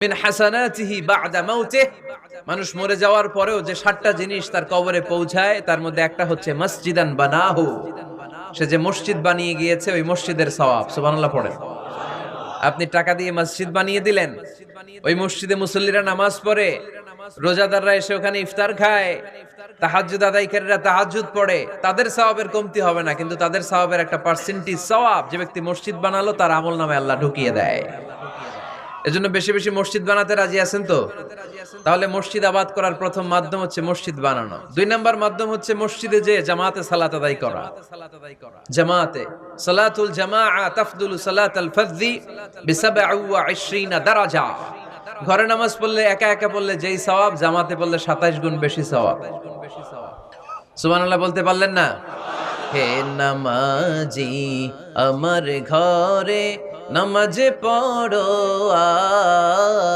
মিন হাসানাতিহি বা'দা মাউতিহি, মানুষ মরে যাওয়ার পরেও যে ৭টা জিনিস তার কবরে পৌঁছায় তার মধ্যে একটা হচ্ছে মসজিদান বানাহু, সে যে মসজিদ বানিয়ে গিয়েছে ওই মসজিদের সওয়াব। সুবহানাল্লাহ পড়েন। আপনি টাকা দিয়ে মসজিদ বানিয়ে দিলেন, ওই মসজিদে মুসল্লিরা নামাজ পড়ে, রোজাদাররা এসে ওখানে ইফতার খায়, তাহাজ্জুদ আদায়কারীরা তাহাজ্জুদ পড়ে, তাদের সওয়াবের কমতি হবে না, কিন্তু তাদের সওয়াবের একটা পার্সেন্টেজ সওয়াব যে ব্যক্তি মসজিদ বানালো তার আমলনামায় আল্লাহ ঢুকিয়ে দেয়। এজন্য বেশি বেশি মসজিদ বানাতে রাজি আছেন তো? তাহলে মসজিদ আবাদ করার প্রথম মাধ্যম হচ্ছে মসজিদ বানানো। ২ নাম্বার মাধ্যম হচ্ছে মসজিদে যে জামাতে সালাত আদায় করা। জামাতে সালাতুল জামাআ তাফদুলু সালাতাল ফাযযি বি২৭ দারাজা। ঘরে নামাজ পড়লে একা একা পড়লে যেই সওয়াব, জামাতে পড়লে ২৭ গুণ বেশি সওয়াব। সুবহানাল্লাহ বলতে পারলেন না? হে নামাজি আমার ঘরে নামাজ পড়ো।